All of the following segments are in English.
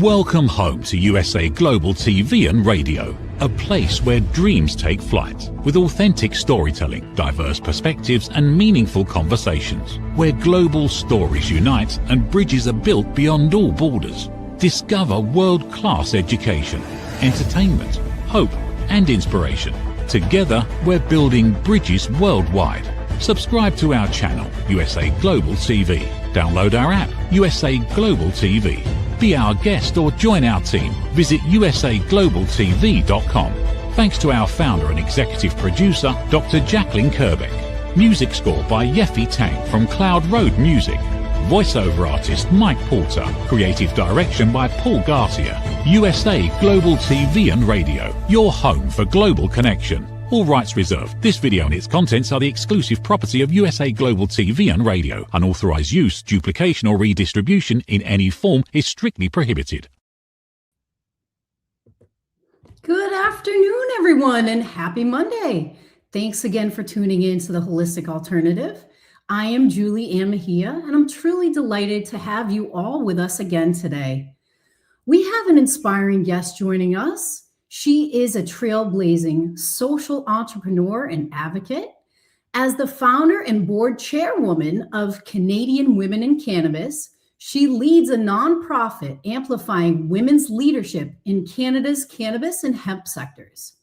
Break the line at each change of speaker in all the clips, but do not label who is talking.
Welcome home to USA Global TV and Radio, a place where dreams take flight, with authentic storytelling, diverse perspectives and meaningful conversations, where global stories unite and bridges are built beyond all borders. Discover world-class education, entertainment, hope and inspiration. Together, we're building bridges worldwide. Subscribe to our channel, USA Global TV. Download our app, USA Global TV. Be our guest or join our team. Visit usaglobaltv.com. Thanks to our founder and executive producer, Dr. Jacqueline Kerbeck. Music score by Yeffy Tang from Cloud Road Music. Voiceover artist Mike Porter. Creative direction by Paul Garcia. USA Global TV and Radio. Your home for global connection. All rights reserved. This video and its contents are the exclusive property of USA Global TV and Radio. Unauthorized use, duplication or redistribution in any form is strictly prohibited.
Good afternoon, everyone, and happy Monday. Thanks again for tuning in to The Holistic Alternative. I am Julie Ann Mejia, and I'm truly delighted to have you all with us again today. We have an inspiring guest joining us. She is a trailblazing social entrepreneur and advocate. As the founder and board chairwoman of Canadian Women in Cannabis, she leads a nonprofit amplifying women's leadership in Canada's cannabis and hemp sectors.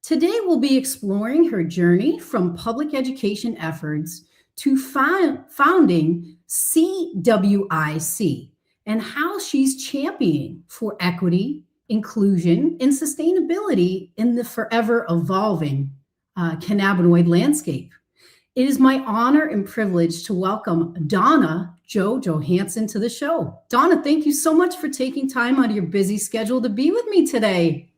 Today, we'll be exploring her journey from public education efforts to founding CWIC and how she's championing for equity, inclusion, and sustainability in the forever evolving cannabinoid landscape. It is my honor and privilege to welcome Donna Johannson to the show. Donna, thank you so much for taking time out of your busy schedule to be with me today.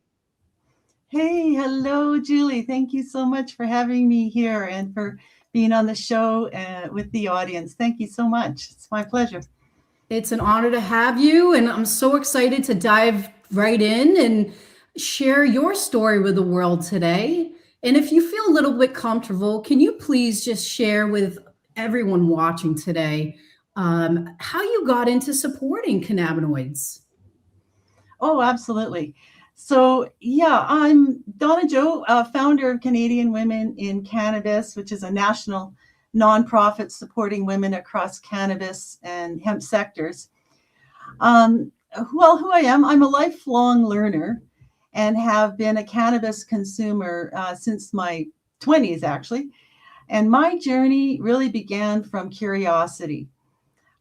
Hey, hello, Julie. Thank you so much for having me here and for being on the show with the audience. Thank you so much. It's my pleasure.
It's an honor to have you, and I'm so excited to dive right in and share your story with the world today. And if you feel a little bit comfortable, can you please just share with everyone watching today how you got into supporting cannabinoids?
Oh, absolutely. So yeah, I'm Donna Jo, founder of Canadian Women in Cannabis, which is a national nonprofit supporting women across cannabis and hemp sectors. Well, who I am, I'm a lifelong learner and have been a cannabis consumer since my 20s, actually. And my journey really began from curiosity,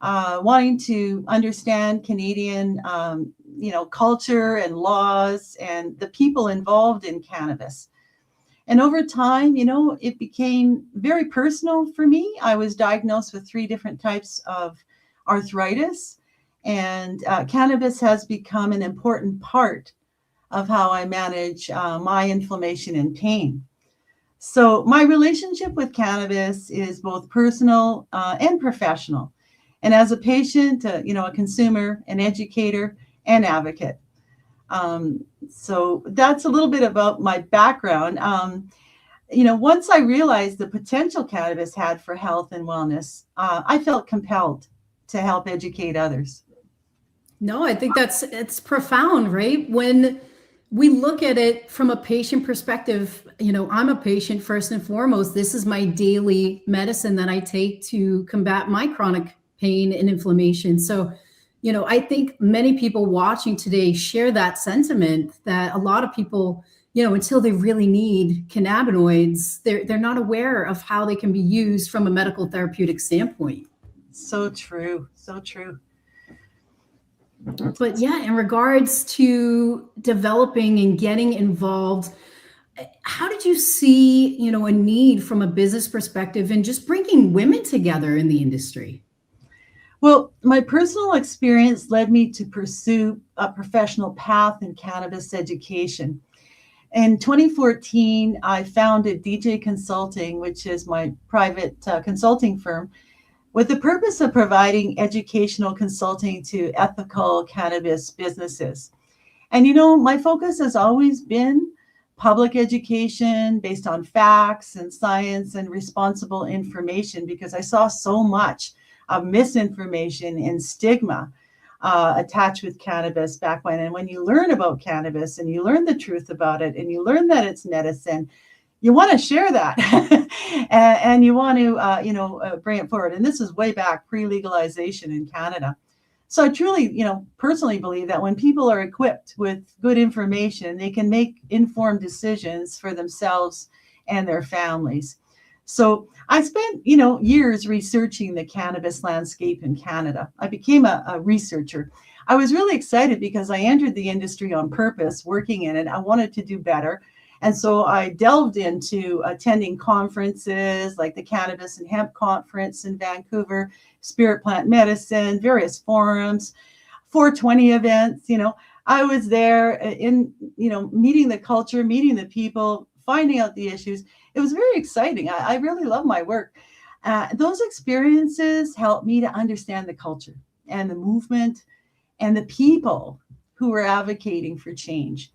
wanting to understand Canadian, culture and laws and the people involved in cannabis. And over time, it became very personal for me. I was diagnosed with 3 different types of arthritis. And cannabis has become an important part of how I manage my inflammation and pain. So my relationship with cannabis is both personal and professional. And as a patient, a consumer, an educator, and advocate. So that's a little bit about my background. Once I realized the potential cannabis had for health and wellness, I felt compelled to help educate others.
No, I think it's profound, right? When we look at it from a patient perspective, I'm a patient first and foremost. This is my daily medicine that I take to combat my chronic pain and inflammation. So, I think many people watching today share that sentiment that a lot of people, until they really need cannabinoids, they're not aware of how they can be used from a medical therapeutic standpoint.
So true. So true.
But yeah, in regards to developing and getting involved, how did you see, a need from a business perspective and just bringing women together in the industry?
Well, my personal experience led me to pursue a professional path in cannabis education. In 2014, I founded DJ Consulting, which is my private consulting firm, with the purpose of providing educational consulting to ethical cannabis businesses. And, my focus has always been public education based on facts and science and responsible information, because I saw so much of misinformation and stigma attached with cannabis back when. And when you learn about cannabis and you learn the truth about it and you learn that it's medicine, you want to share that and you want to, bring it forward. And this is way back pre-legalization in Canada. So I truly, personally believe that when people are equipped with good information, they can make informed decisions for themselves and their families. So I spent, years researching the cannabis landscape in Canada. I became a researcher. I was really excited because I entered the industry on purpose, working in it. I wanted to do better. And so I delved into attending conferences like the Cannabis and Hemp Conference in Vancouver, Spirit Plant Medicine, various forums, 420 events. I was there in, meeting the culture, meeting the people, finding out the issues. It was very exciting. I really love my work. Those experiences helped me to understand the culture and the movement and the people who were advocating for change.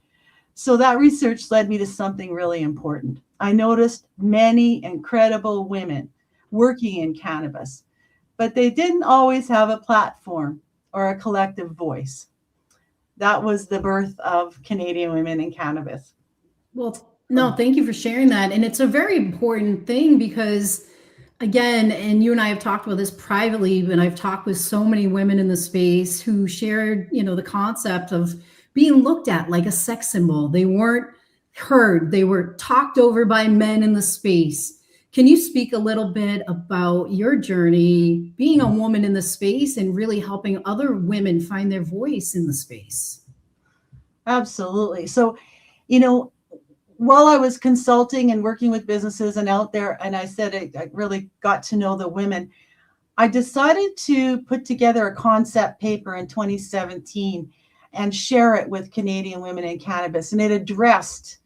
So that research led me to something really important. I noticed many incredible women working in cannabis, but they didn't always have a platform or a collective voice. That was the birth of Canadian Women in Cannabis.
Well, no, thank you for sharing that. And it's a very important thing because, again, and you and I have talked about this privately, but I've talked with so many women in the space who shared, the concept of being looked at like a sex symbol. They weren't heard. They were talked over by men in the space. Can you speak a little bit about your journey being a woman in the space and really helping other women find their voice in the space?
Absolutely. So, while I was consulting and working with businesses and out there, and I said I really got to know the women, I decided to put together a concept paper in 2017 and share it with Canadian Women in Cannabis. And it addressed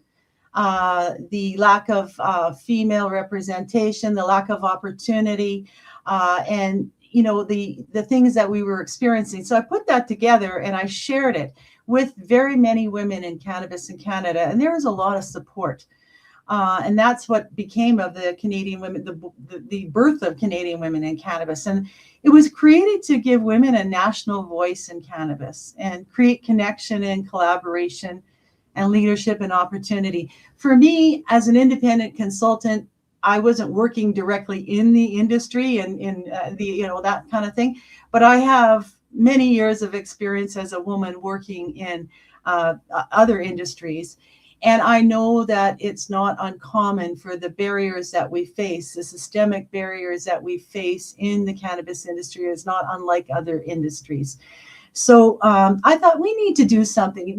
the lack of female representation, the lack of opportunity, and the things that we were experiencing. So I put that together and I shared it with very many women in cannabis in Canada, and there was a lot of support. And that's what became of the Canadian Women, the birth of Canadian Women in Cannabis. And it was created to give women a national voice in cannabis and create connection and collaboration and leadership and opportunity. For me, as an independent consultant, I wasn't working directly in the industry and in that kind of thing, but I have many years of experience as a woman working in other industries. And I know that it's not uncommon for the barriers that we face, the systemic barriers that we face in the cannabis industry is not unlike other industries. So I thought we need to do something.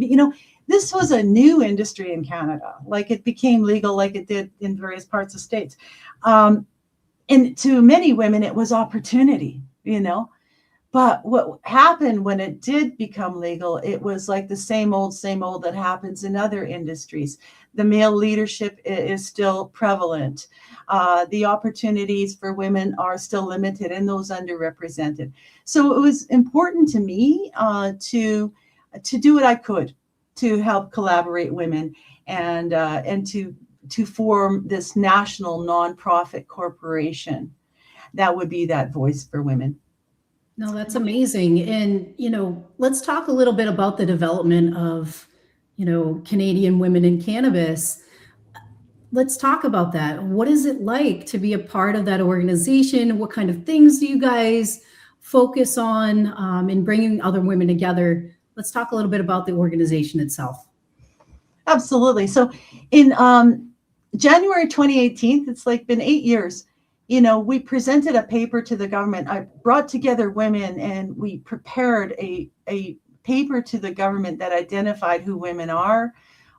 This was a new industry in Canada, like it became legal like it did in various parts of states. And to many women, it was opportunity, But what happened when it did become legal, it was like the same old that happens in other industries. The male leadership is still prevalent. The opportunities for women are still limited and those underrepresented. So it was important to me to do what I could to help collaborate women and to form this national nonprofit corporation that would be that voice for women.
No, that's amazing. And, let's talk a little bit about the development of, Canadian Women in Cannabis. Let's talk about that. What is it like to be a part of that organization? What kind of things do you guys focus on in bringing other women together? Let's talk a little bit about the organization itself.
Absolutely. So in January 2018, it's been 8 years. We presented a paper to the government. I brought together women and we prepared a paper to the government that identified who women are,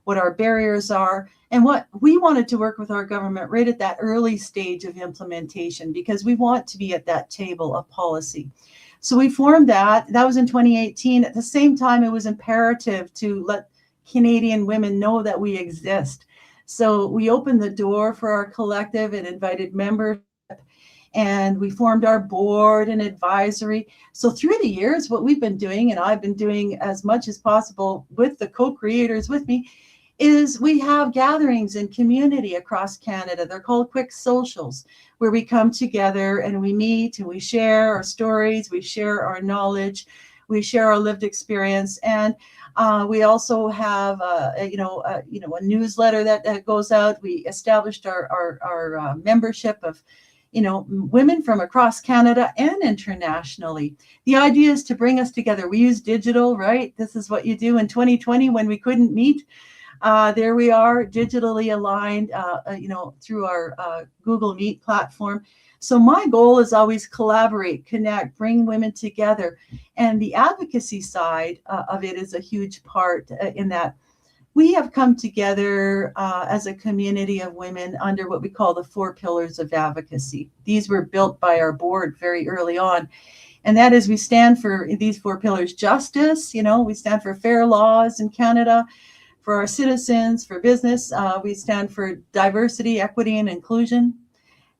what our barriers are, and what we wanted to work with our government right at that early stage of implementation, because we want to be at that table of policy. So we formed that. That was in 2018. At the same time, it was imperative to let Canadian women know that we exist. So we opened the door for our collective and invited members. And we formed our board and advisory. So through the years, what we've been doing, and I've been doing as much as possible with the co-creators with me, is we have gatherings in community across Canada. They're called CWIC socials, where we come together and we meet and we share our stories, we share our knowledge, We share our lived experience, and we also have a newsletter that goes out. We established our membership of women from across Canada and internationally. The idea is to bring us together. We use digital, right? This is what you do in 2020 when we couldn't meet. There we are, digitally aligned, through our Google Meet platform. So my goal is always collaborate, connect, bring women together. And the advocacy side of it is a huge part in that. We have come together as a community of women under what we call the 4 pillars of advocacy. These were built by our board very early on. And that is, we stand for these 4 pillars: justice, we stand for fair laws in Canada, for our citizens, for business. We stand for diversity, equity, and inclusion.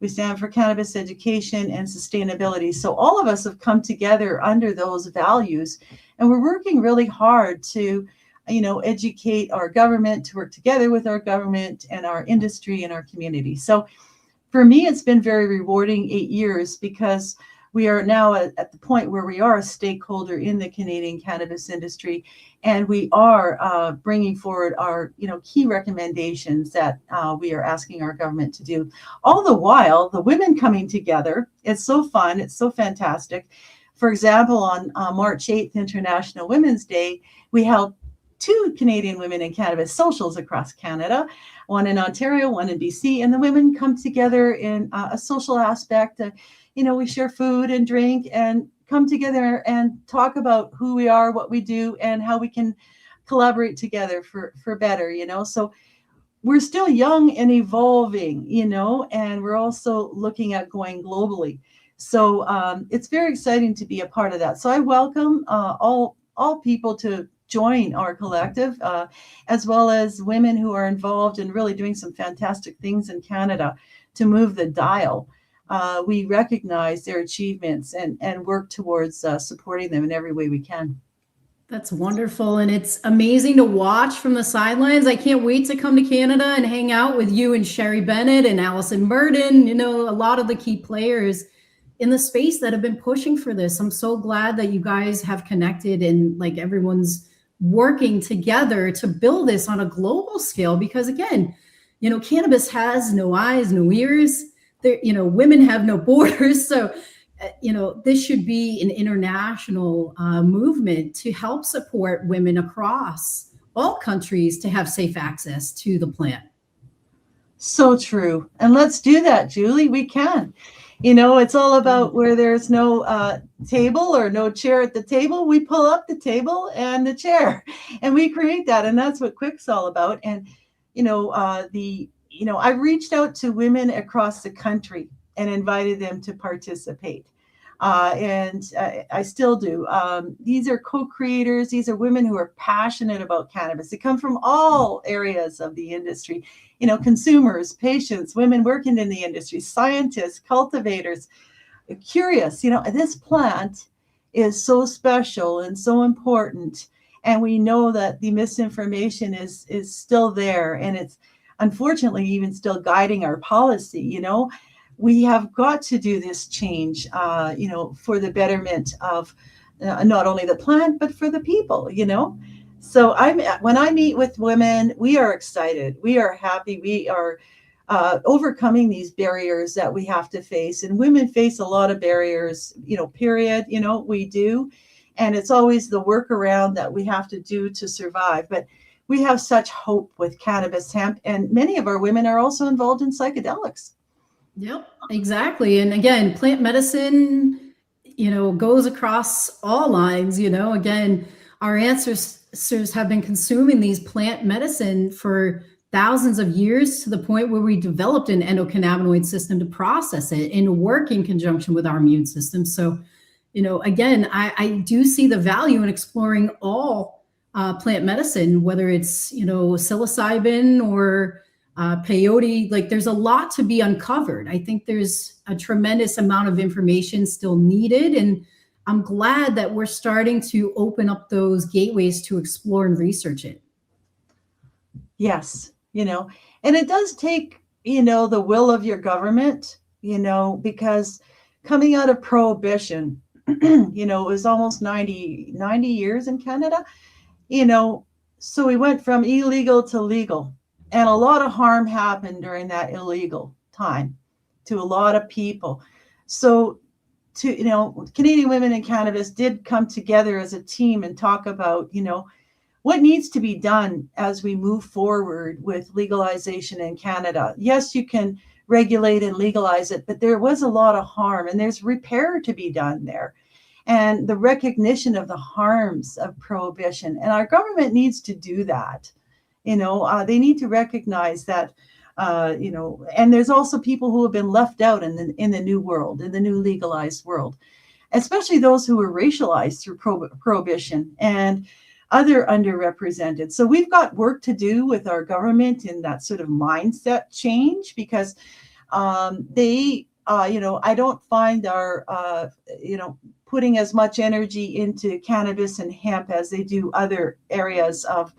We stand for cannabis education and sustainability. So all of us have come together under those values, and we're working really hard to educate our government, to work together with our government and our industry and our community. So for me, it's been very rewarding 8 years, because we are now at the point where we are a stakeholder in the Canadian cannabis industry, and we are bringing forward our key recommendations that we are asking our government to do. All the while, the women coming together, it's so fun, it's so fantastic. For example, on March 8th, International Women's Day, we held 2 Canadian women in cannabis socials across Canada, one in Ontario, one in BC, and the women come together in a social aspect. We share food and drink and come together and talk about who we are, what we do, and how we can collaborate together for better, So we're still young and evolving, and we're also looking at going globally. So it's very exciting to be a part of that. So I welcome all people to join our collective, as well as women who are involved in really doing some fantastic things in Canada to move the dial. We recognize their achievements and work towards supporting them in every way we can.
That's wonderful. And it's amazing to watch from the sidelines. I can't wait to come to Canada and hang out with you and Sherry Bennett and Allison Burden, a lot of the key players in the space that have been pushing for this. I'm so glad that you guys have connected and everyone's working together to build this on a global scale, because again, cannabis has no eyes, no ears. There, women have no borders. So, this should be an international movement to help support women across all countries to have safe access to the plant.
So true. And let's do that, Julie. We can. It's all about where there's no table or no chair at the table. We pull up the table and the chair, and we create that. And that's what CWIC's all about. And, I've reached out to women across the country and invited them to participate. And I still do. These are co-creators. These are women who are passionate about cannabis. They come from all areas of the industry, consumers, patients, women working in the industry, scientists, cultivators, curious. This plant is so special and so important. And we know that the misinformation is still there. And it's unfortunately even still guiding our policy. We have got to do this change, for the betterment of not only the plant, but for the people, So when I meet with women, we are excited. We are happy. We are overcoming these barriers that we have to face. And women face a lot of barriers, period. We do. And it's always the workaround that we have to do to survive. But we have such hope with cannabis, hemp, and many of our women are also involved in psychedelics.
Yep, exactly. And again, plant medicine, goes across all lines. Again, our ancestors have been consuming these plant medicine for thousands of years, to the point where we developed an endocannabinoid system to process it and work in conjunction with our immune system. So, again, I do see the value in exploring all plant medicine, whether it's, psilocybin or peyote. There's a lot to be uncovered. I think there's a tremendous amount of information still needed. And I'm glad that we're starting to open up those gateways to explore and research it.
Yes. And it does take, the will of your government, because coming out of prohibition, You know, it was almost 90 years in Canada, you know, so we went from illegal to legal, and a lot of harm happened during that illegal time to a lot of people. So to, you know, Canadian Women in Cannabis did come together as a team and talk about, you know, what needs to be done as we move forward with legalization in Canada. Yes, you can regulate and legalize it, but there was a lot of harm, and there's repair to be done there. And the recognition of the harms of prohibition. And our government needs to do that. You know, they need to recognize that, you know, and there's also people who have been left out in the new world, in the new legalized world, especially those who were racialized through prohibition and other underrepresented. So we've got work to do with our government in that sort of mindset change, because they, you know, I don't find our, you know, putting as much energy into cannabis and hemp as they do other areas of,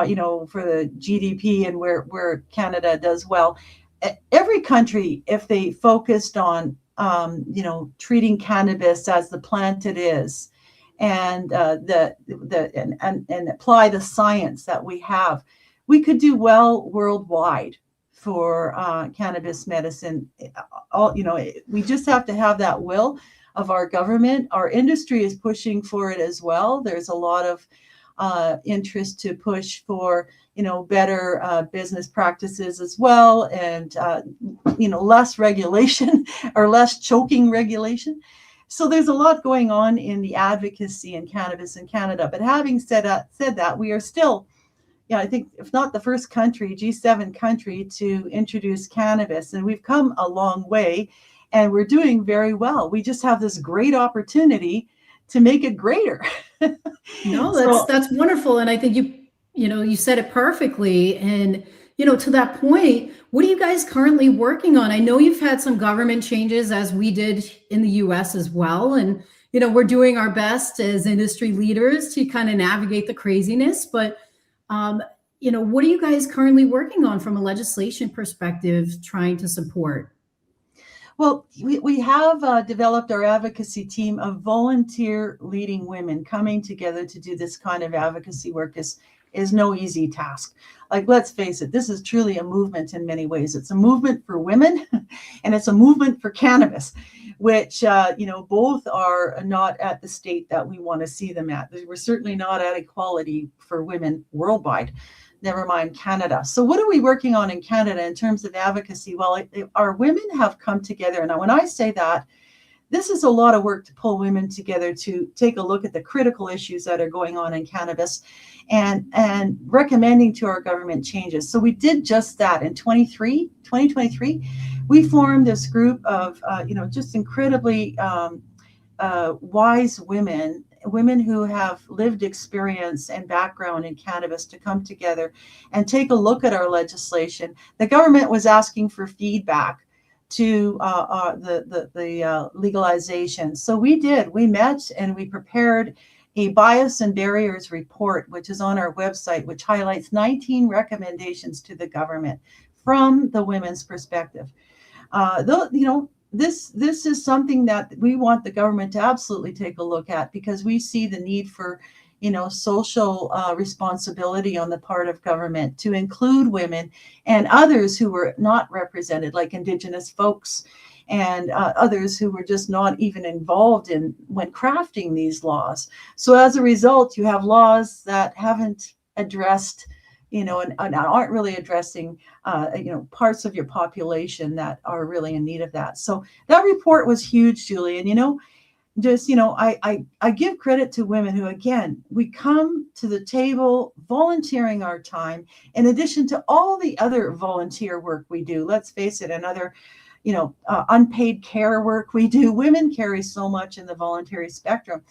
you know, for the GDP and where Canada does well. Every country, if they focused on, you know, treating cannabis as the plant it is, and and apply the science that we have, we could do well worldwide for cannabis medicine. All, you know, we just have to have that will of our government. Our industry is pushing for it as well. There's a lot of interest to push for, you know, better business practices as well, and you know, less regulation or less choking regulation. So there's a lot going on in the advocacy in cannabis in Canada. But having said that, we are still, yeah, I think if not the first country, G7 country to introduce cannabis, and we've come a long way, and we're doing very well. We just have this great opportunity to make it greater.
No, that's wonderful, and I think you know, you said it perfectly. And you know, to that point, what are you guys currently working on? I know you've had some government changes, as we did in the US as well. And, you know, we're doing our best as industry leaders to kind of navigate the craziness. But, you know, what are you guys currently working on from a legislation perspective, trying to support?
Well, we have developed our advocacy team of volunteer leading women. Coming together to do this kind of advocacy work is no easy task. Like, let's face it, this is truly a movement in many ways. It's a movement for women and it's a movement for cannabis, which, you know, both are not at the state that we want to see them at. We're certainly not at equality for women worldwide, never mind Canada. So what are we working on in Canada in terms of advocacy? Well, our women have come together. Now, when I say that, this is a lot of work to pull women together to take a look at the critical issues that are going on in cannabis and recommending to our government changes. So we did just that in 2023. We formed this group of, you know, just incredibly wise women who have lived experience and background in cannabis, to come together and take a look at our legislation. The government was asking for feedback to the legalization. So we met and we prepared a bias and barriers report, which is on our website, which highlights 19 recommendations to the government from the women's perspective. Though, you know, this is something that we want the government to absolutely take a look at, because we see the need for, you know, social responsibility on the part of government to include women and others who were not represented, like Indigenous folks and others who were just not even involved in when crafting these laws. So as a result, you have laws that haven't addressed, you know, and aren't really addressing, you know, parts of your population that are really in need of that. So that report was huge, Julie. And, you know, just, you know, I give credit to women who, again, we come to the table volunteering our time in addition to all the other volunteer work we do. Let's face it, and other, you know, unpaid care work we do. Women carry so much in the voluntary spectrum.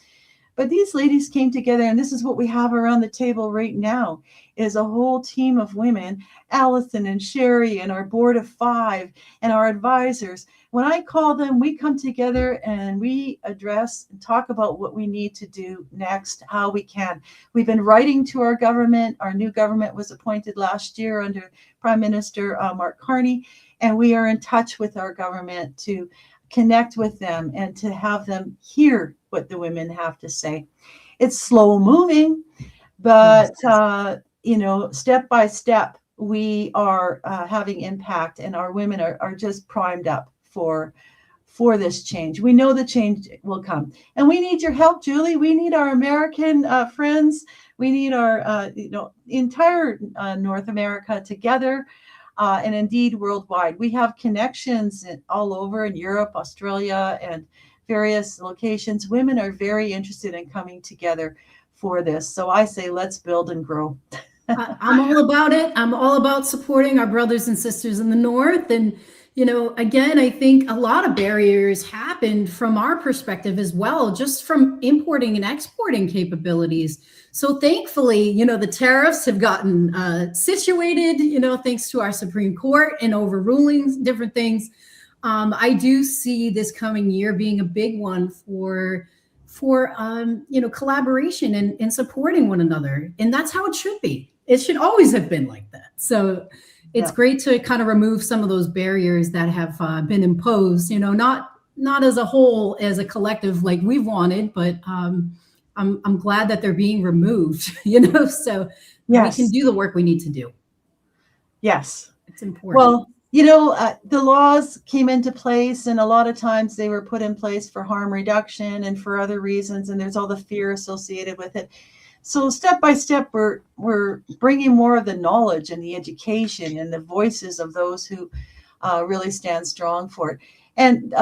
But these ladies came together, and this is what we have around the table right now, is a whole team of women, Allison and Sherry and our board of 5 and our advisors. When I call them, we come together and we address and talk about what we need to do next, how we can. We've been writing to our government. Our new government was appointed last year under Prime Minister Mark Carney, and we are in touch with our government to connect with them and to have them hear what the women have to say. It's slow moving, but step by step, we are having impact, and our women are just primed up for this change. We know the change will come, and we need your help, Julie. We need our American friends. We need our entire North America together, and indeed worldwide. We have connections all over in Europe, Australia, and various locations. Women are very interested in coming together for this. So I say, let's build and grow.
I'm all about it. I'm all about supporting our brothers and sisters in the North. And, again, I think a lot of barriers happened from our perspective as well, just from importing and exporting capabilities. So thankfully, the tariffs have gotten situated, thanks to our Supreme Court and overruling different things. I do see this coming year being a big one for collaboration and supporting one another. And that's how it should be. It should always have been like that. So it's great to kind of remove some of those barriers that have been imposed, not as a whole, as a collective like we've wanted, but I'm glad that they're being removed, so we can do the work we need to do.
Yes.
It's important.
Well, the laws came into place, and a lot of times they were put in place for harm reduction and for other reasons, and there's all the fear associated with it. So step by step, we're bringing more of the knowledge and the education and the voices of those who really stand strong for it. And,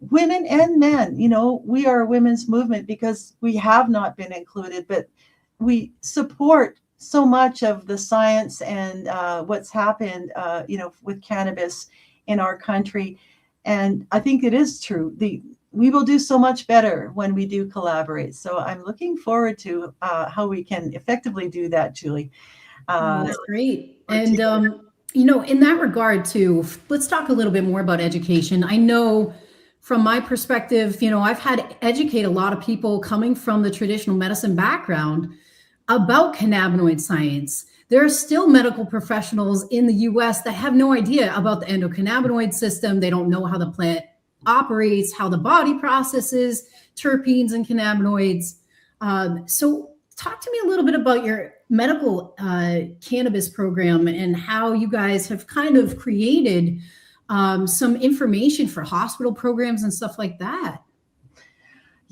women and men, we are a women's movement because we have not been included, but we support so much of the science and what's happened, with cannabis in our country. And I think it is true. We will do so much better when we do collaborate. So I'm looking forward to how we can effectively do that, Julie.
That's great. And, in that regard too, let's talk a little bit more about education. I know from my perspective, I've had to educate a lot of people coming from the traditional medicine background about cannabinoid science. There are still medical professionals in the US that have no idea about the endocannabinoid system. They don't know how the plant operates, how the body processes terpenes and cannabinoids. So talk to me a little bit about your medical cannabis program and how you guys have kind of created some information for hospital programs and stuff like that.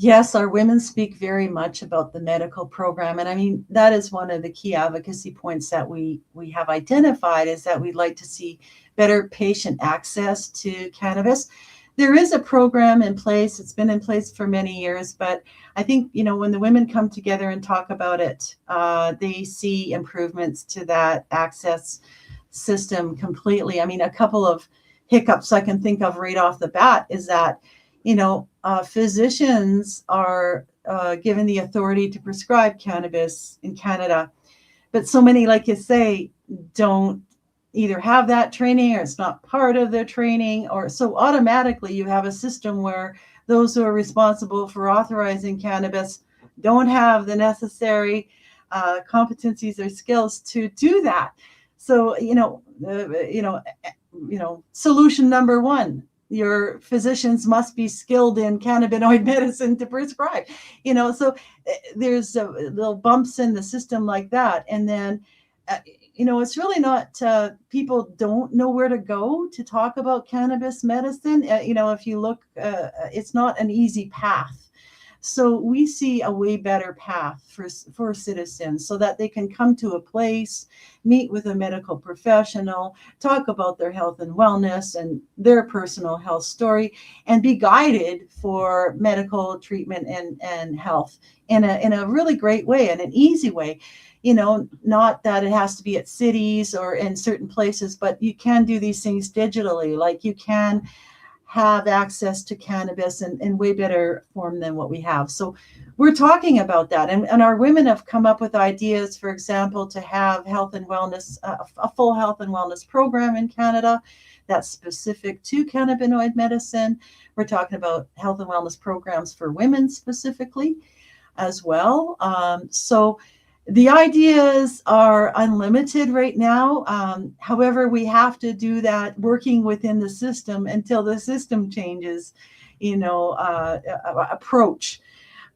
Yes, our women speak very much about the medical program. And I mean, that is one of the key advocacy points that we have identified, is that we'd like to see better patient access to cannabis. There is a program in place. It's been in place for many years, but I think, when the women come together and talk about it, they see improvements to that access system completely. I mean, a couple of hiccups I can think of right off the bat is that, physicians are given the authority to prescribe cannabis in Canada, but so many, like you say, don't either have that training, or it's not part of their training, or so automatically you have a system where those who are responsible for authorizing cannabis don't have the necessary competencies or skills to do that. So, solution number one, your physicians must be skilled in cannabinoid medicine to prescribe, so there's little bumps in the system like that. And then, it's really not, people don't know where to go to talk about cannabis medicine. If you look, it's not an easy path. So we see a way better path for citizens, so that they can come to a place, meet with a medical professional, talk about their health and wellness and their personal health story, and be guided for medical treatment and health in a really great way, and an easy way. Not that it has to be at cities or in certain places, but you can do these things digitally. Like, you can have access to cannabis in way better form than what we have. So we're talking about that. And our women have come up with ideas, for example, to have health and wellness, a full health and wellness program in Canada that's specific to cannabinoid medicine. We're talking about health and wellness programs for women specifically as well. So the ideas are unlimited right now. However, we have to do that working within the system until the system changes, approach.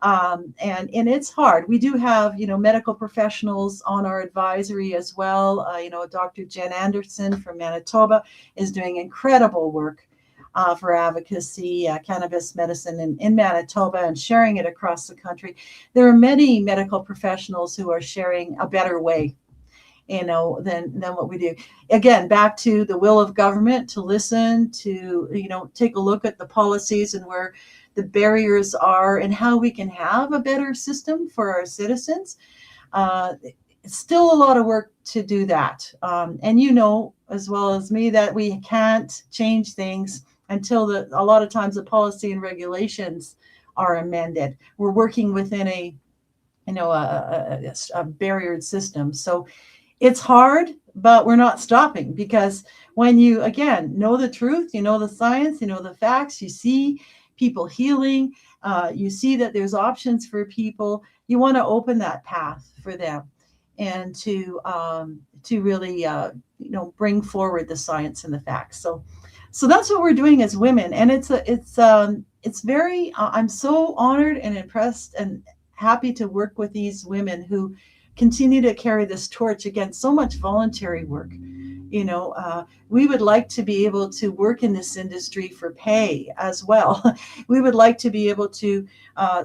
And it's hard. We do have, medical professionals on our advisory as well. Dr. Jen Anderson from Manitoba is doing incredible work for advocacy, cannabis medicine in Manitoba, and sharing it across the country. There are many medical professionals who are sharing a better way, than what we do. Again, back to the will of government to listen, to, take a look at the policies and where the barriers are and how we can have a better system for our citizens. It's still a lot of work to do that. And as well as me that we can't change things until a lot of times the policy and regulations are amended. We're working within a barriered system. So it's hard, but we're not stopping, because when you, again, know the truth, the science, the facts, you see people healing, you see that there's options for people, you want to open that path for them, and to really bring forward the science and the facts. So that's what we're doing as women, and it's very I'm so honored and impressed and happy to work with these women who continue to carry this torch. Again, so much voluntary work. We would like to be able to work in this industry for pay as well. We would like to be able to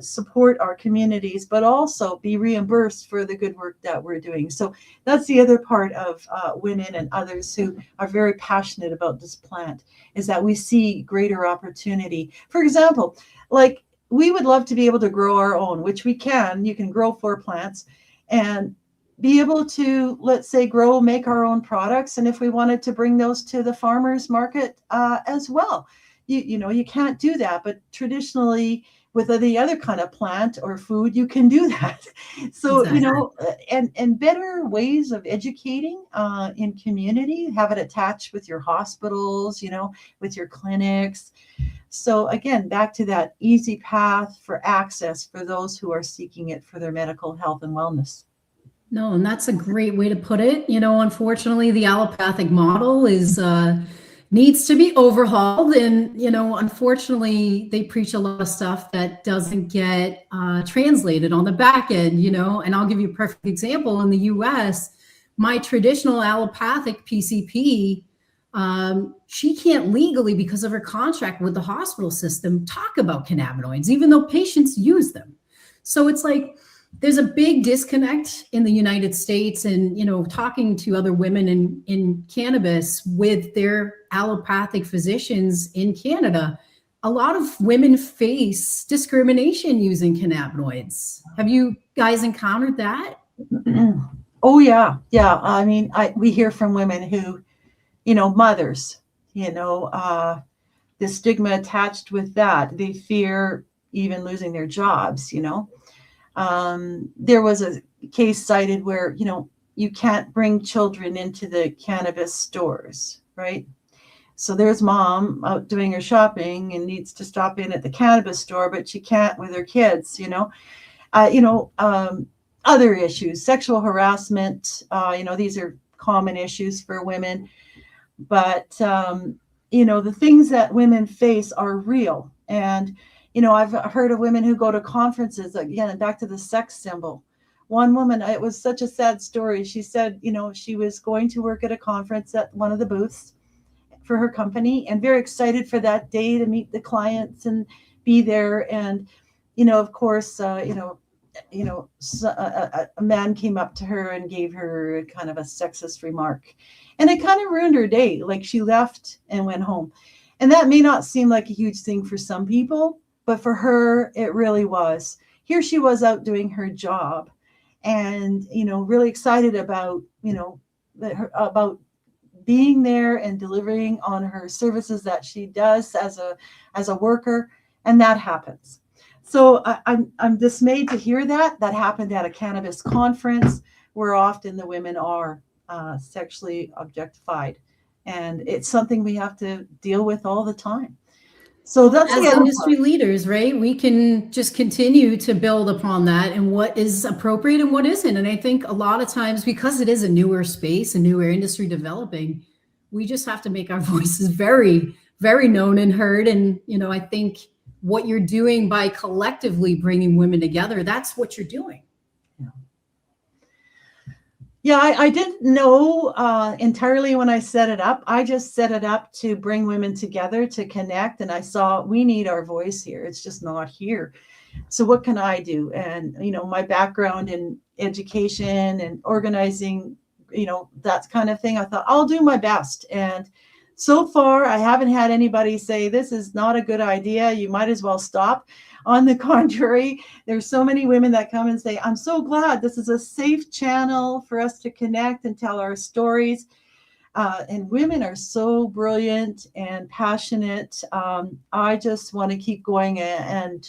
support our communities, but also be reimbursed for the good work that we're doing. So that's the other part of women and others who are very passionate about this plant, is that we see greater opportunity. For example, like, we would love to be able to grow our own, which we can. You can grow 4 plants and be able to, let's say, make our own products. And if we wanted to bring those to the farmers market as well, you can't do that. But traditionally, with the other kind of plant or food, you can do that. So, exactly. And better ways of educating in community, have it attached with your hospitals, with your clinics. So again, back to that easy path for access for those who are seeking it for their medical health and wellness.
No, and that's a great way to put it. Unfortunately, the allopathic model needs to be overhauled. And, unfortunately, they preach a lot of stuff that doesn't get translated on the back end, and I'll give you a perfect example. In the US, my traditional allopathic PCP, she can't legally, because of her contract with the hospital system, talk about cannabinoids, even though patients use them. So it's like, there's a big disconnect in the United States, and, talking to other women in cannabis with their allopathic physicians in Canada, a lot of women face discrimination using cannabinoids. Have you guys encountered that?
Oh, yeah. Yeah. I mean, we hear from women who, mothers, the stigma attached with that. They fear even losing their jobs, There was a case cited where, you can't bring children into the cannabis stores, right? So there's mom out doing her shopping and needs to stop in at the cannabis store, but she can't with her kids, other issues, sexual harassment, these are common issues for women. But, the things that women face are real. And, I've heard of women who go to conferences, again, and back to the sex symbol. One woman, it was such a sad story. She said, she was going to work at a conference at one of the booths for her company, and very excited for that day to meet the clients and be there. And, of course, a man came up to her and gave her kind of a sexist remark. And it kind of ruined her day. Like, she left and went home. And that may not seem like a huge thing for some people, but for her, it really was. Here she was out doing her job and, really excited about, about being there and delivering on her services that she does as a worker. And that happens. So I'm dismayed to hear that happened at a cannabis conference where often the women are sexually objectified, and it's something we have to deal with all the time. So that's
as industry leaders, right? We can just continue to build upon that and what is appropriate and what isn't. And I think a lot of times, because it is a newer space, a newer industry developing, we just have to make our voices very, very known and heard. And, I think what you're doing by collectively bringing women together, that's what you're doing.
Yeah, I didn't know entirely when I set it up. I just set it up to bring women together, to connect. And I saw we need our voice here. It's just not here. So what can I do? And, my background in education and organizing, that kind of thing, I thought I'll do my best. And so far, I haven't had anybody say, this is not a good idea, you might as well stop. On the contrary, there's so many women that come and say, I'm so glad this is a safe channel for us to connect and tell our stories. And women are so brilliant and passionate. I just want to keep going and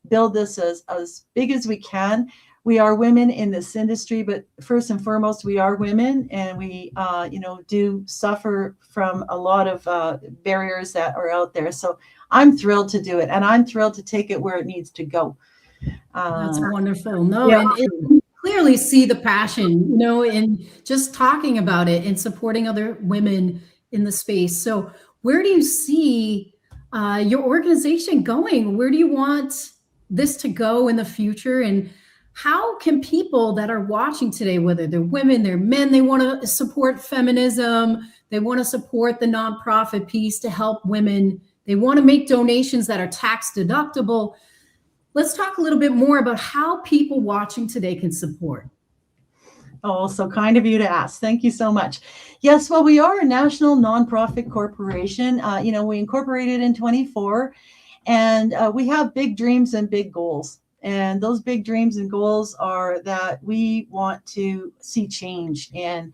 build this as big as we can. We are women in this industry, but first and foremost, we are women, and we, do suffer from a lot of barriers that are out there. So I'm thrilled to do it, and I'm thrilled to take it where it needs to go.
That's wonderful. No,
yeah.
and you clearly see the passion, in just talking about it and supporting other women in the space. So where do you see your organization going? Where do you want this to go in the future? And how can people that are watching today, whether they're women, they're men, they want to support feminism, they want to support the nonprofit piece to help women, they want to make donations that are tax deductible. Let's talk a little bit more about how people watching today can support.
Oh, so kind of you to ask. Thank you so much. Yes, well, we are a national nonprofit corporation. We incorporated in 24, and we have big dreams and big goals. And those big dreams and goals are that we want to see change in,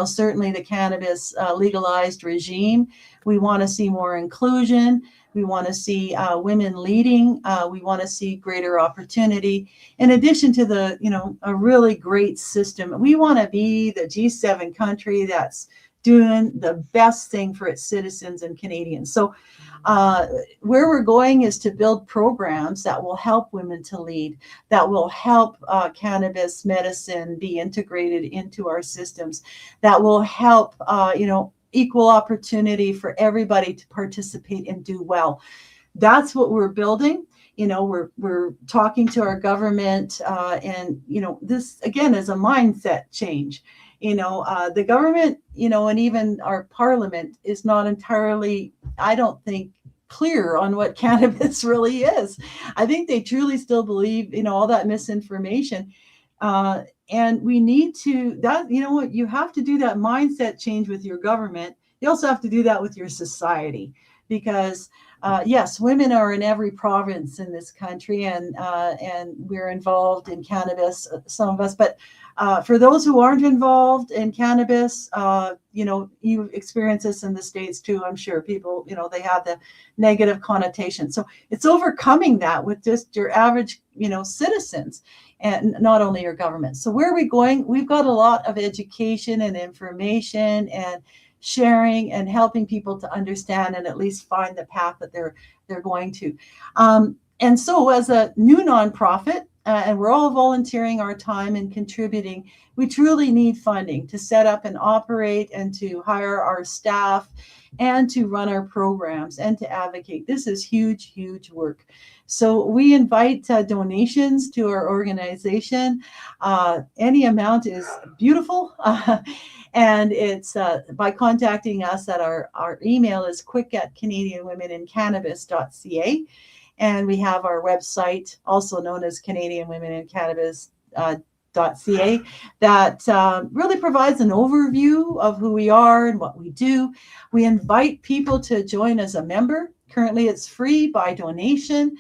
certainly the cannabis legalized regime. We want to see more inclusion. We want to see women leading. We want to see greater opportunity. In addition to a really great system, we want to be the G7 country that's doing the best thing for its citizens and Canadians. So where we're going is to build programs that will help women to lead, that will help cannabis medicine be integrated into our systems, that will help, equal opportunity for everybody to participate and do well. That's what we're building. We're talking to our government, and this again is a mindset change. The government, and even our parliament is not entirely, I don't think, clear on what cannabis really is. I think they truly still believe, all that misinformation. And we need to, you have to do that mindset change with your government. You also have to do that with your society, because yes, women are in every province in this country, and we're involved in cannabis, some of us, but for those who aren't involved in cannabis, you experience this in the States too, I'm sure. People, they have the negative connotation. So it's overcoming that with just your average, citizens, and not only your government. So where are we going? We've got a lot of education and information and sharing and helping people to understand and at least find the path that they're going to. And so as a new nonprofit, and we're all volunteering our time and contributing, we truly need funding to set up and operate and to hire our staff and to run our programs and to advocate. This is huge, huge work. So we invite donations to our organization. Any amount is beautiful. And it's by contacting us at our email is quick@canadianwomeninCannabis.ca. And we have our website, also known as CanadianWomenInCannabis.ca, that really provides an overview of who we are and what we do. We invite people to join as a member. Currently, it's free by donation.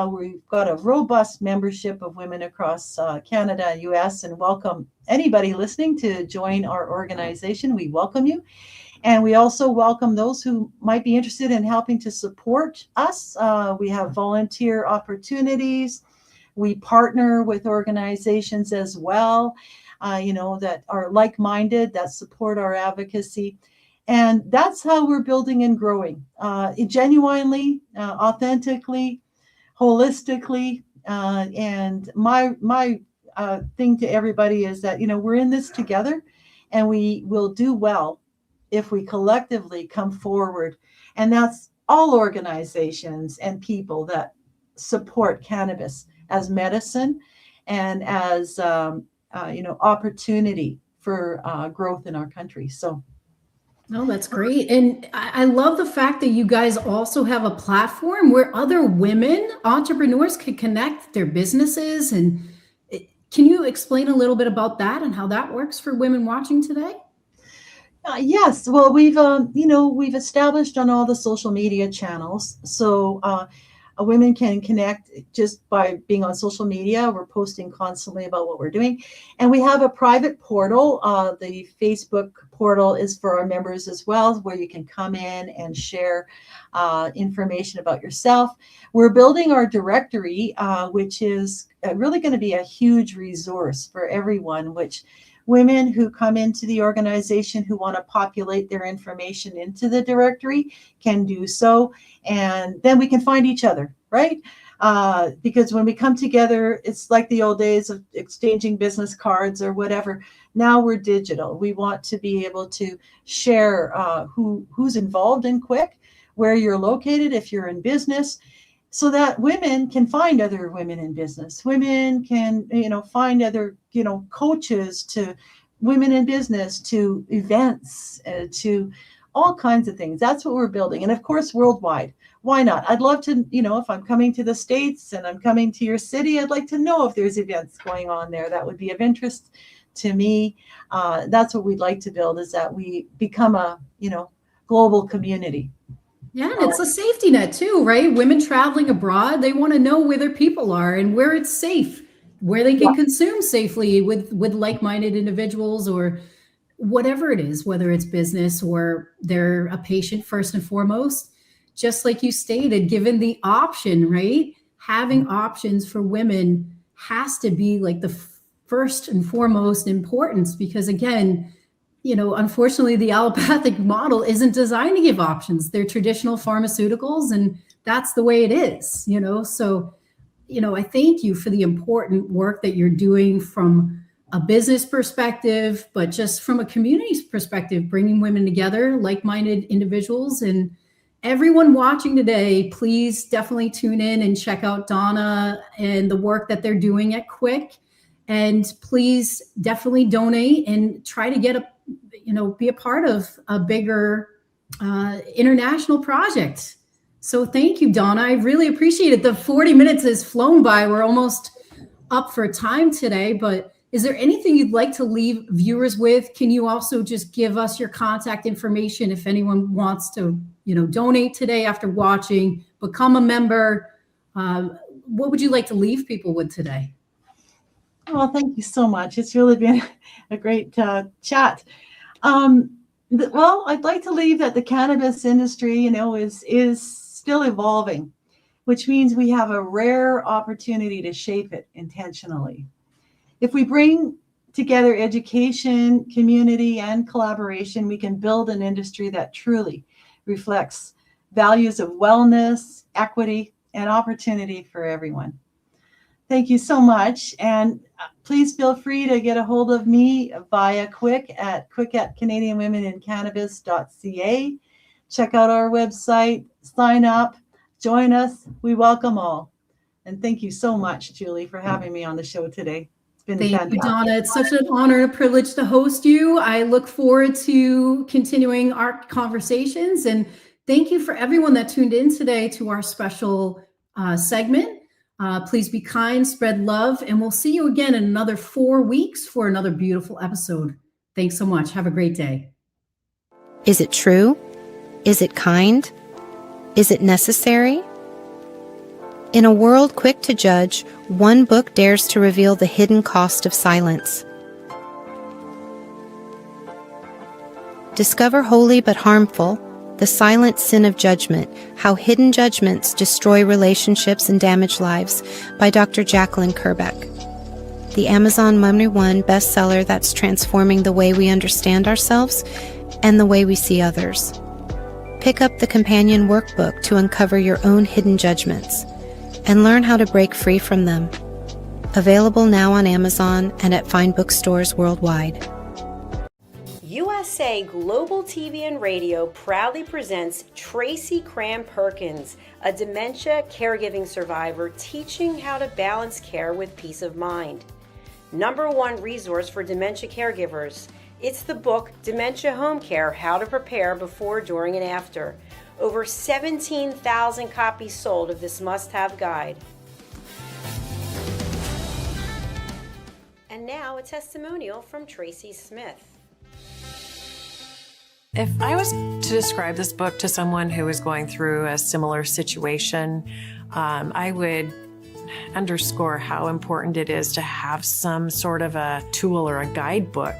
We've got a robust membership of women across Canada, US, and welcome anybody listening to join our organization. We welcome you. And we also welcome those who might be interested in helping to support us. We have volunteer opportunities. We partner with organizations as well, that are like-minded, that support our advocacy. And that's how we're building and growing, genuinely, authentically, holistically. And my thing to everybody is that, we're in this together, and we will do well if we collectively come forward. And that's all organizations and people that support cannabis as medicine and as opportunity for growth in our country. So.
No, that's great. And I love the fact that you guys also have a platform where other women entrepreneurs can connect their businesses. And can you explain a little bit about that and how that works for women watching today?
Yes. Well, we've established on all the social media channels. So women can connect just by being on social media. We're posting constantly about what we're doing. And we have a private portal. The Facebook portal is for our members as well, where you can come in and share information about yourself. We're building our directory, which is really going to be a huge resource for everyone, which women who come into the organization who want to populate their information into the directory can do so. And then we can find each other, right? Because when we come together, it's like the old days of exchanging business cards or whatever. Now we're digital. We want to be able to share who's involved in CWIC, where you're located if you're in business, so that women can find other women in business. Women can, find other, coaches to women in business, to events, to all kinds of things. That's what we're building. And of course, worldwide. Why not? I'd love to, if I'm coming to the States and I'm coming to your city, I'd like to know if there's events going on there that would be of interest to me. That's what we'd like to build, is that we become a, global community.
Yeah, and it's a safety net too, right? Women traveling abroad, they want to know where their people are and where it's safe, where they can consume safely with like-minded individuals or whatever it is, whether it's business or they're a patient first and foremost. Just like you stated, given the option, right? Having options for women has to be like the first and foremost importance, because again, unfortunately, the allopathic model isn't designed to give options. They're traditional pharmaceuticals, and that's the way it is, So, I thank you for the important work that you're doing from a business perspective, but just from a community's perspective, bringing women together, like-minded individuals. And everyone watching today, please definitely tune in and check out Donna and the work that they're doing at CWIC. And please definitely donate and try to get be a part of a bigger international project. So thank you, Donna. I really appreciate it. The 40 minutes has flown by. We're almost up for time today, but is there anything you'd like to leave viewers with? Can you also just give us your contact information if anyone wants to, donate today after watching, become a member? What would you like to leave people with today?
Well, thank you so much. It's really been a great chat. Well, I'd like to leave that the cannabis industry, is still evolving, which means we have a rare opportunity to shape it intentionally. If we bring together education, community, and collaboration, we can build an industry that truly reflects values of wellness, equity, and opportunity for everyone. Thank you so much. And please feel free to get a hold of me via CWIC at CanadianWomenInCannabis.ca. Check out our website, sign up, join us. We welcome all. And thank you so much, Julie, for having me on the show today. It's been fantastic.
Thank you, Donna. It's such an honor and a privilege to host you. I look forward to continuing our conversations. And thank you for everyone that tuned in today to our special segment. Please be kind, spread love, and we'll see you again in another 4 weeks for another beautiful episode. Thanks so much. Have a great day.
Is it true? Is it kind? Is it necessary? In a world quick to judge, one book dares to reveal the hidden cost of silence. Discover holy but harmful, The Silent Sin of Judgment, How Hidden Judgments Destroy Relationships and Damage Lives by Dr. Jacqueline Kerbeck. The Amazon #1 bestseller that's transforming the way we understand ourselves and the way we see others. Pick up the companion workbook to uncover your own hidden judgments and learn how to break free from them. Available now on Amazon and at fine bookstores worldwide.
USA Global TV and Radio proudly presents Tracy Cram-Perkins, a dementia caregiving survivor teaching how to balance care with peace of mind. #1 resource for dementia caregivers. It's the book Dementia Home Care: How to Prepare Before, During, and After. Over 17,000 copies sold of this must-have guide. And now a testimonial from Tracy Smith.
If I was to describe this book to someone who is going through a similar situation, I would underscore how important it is to have some sort of a tool or a guidebook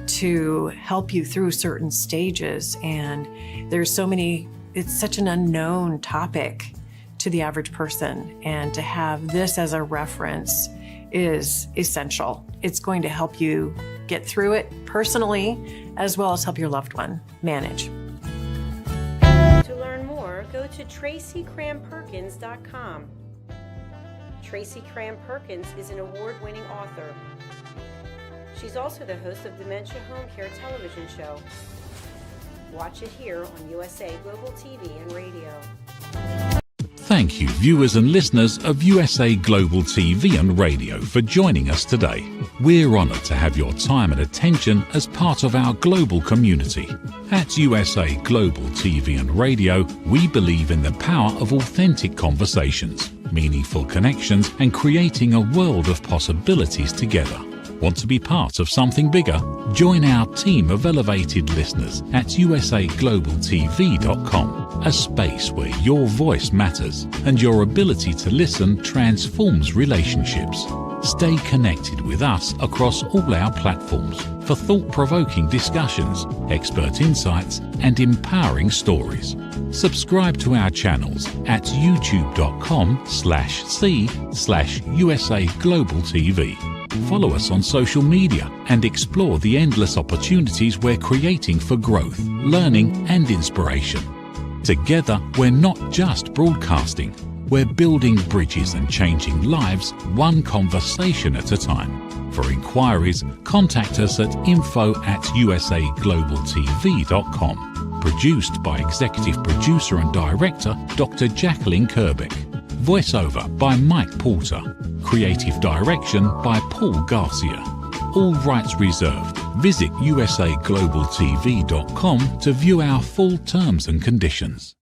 to help you through certain stages. And there's so many, it's such an unknown topic to the average person. And to have this as a reference is essential. It's going to help you get through it personally, as well as help your loved one manage.
To learn more, go to tracycramperkins.com. Tracy Cram-Perkins is an award-winning author. She's also the host of Dementia Home Care television show. Watch it here on USA Global TV and Radio.
Thank you, viewers and listeners of USA Global TV and Radio, for joining us today. We're honoured to have your time and attention as part of our global community. At USA Global TV and Radio, we believe in the power of authentic conversations, meaningful connections, and creating a world of possibilities together. Want to be part of something bigger? Join our team of elevated listeners at usaglobaltv.com, a space where your voice matters and your ability to listen transforms relationships. Stay connected with us across all our platforms for thought-provoking discussions, expert insights, and empowering stories. Subscribe to our channels at youtube.com/c/USA-Global-TV. Follow us on social media and explore the endless opportunities we're creating for growth, learning, and inspiration. Together, we're not just broadcasting, we're building bridges and changing lives one conversation at a time. For inquiries, contact us at info@usaglobaltv.com. Produced by Executive Producer and Director Dr. Jacqueline Kerbeck. Voiceover by Mike Porter. Creative direction by Paul Garcia. All rights reserved. Visit usaglobaltv.com to view our full terms and conditions.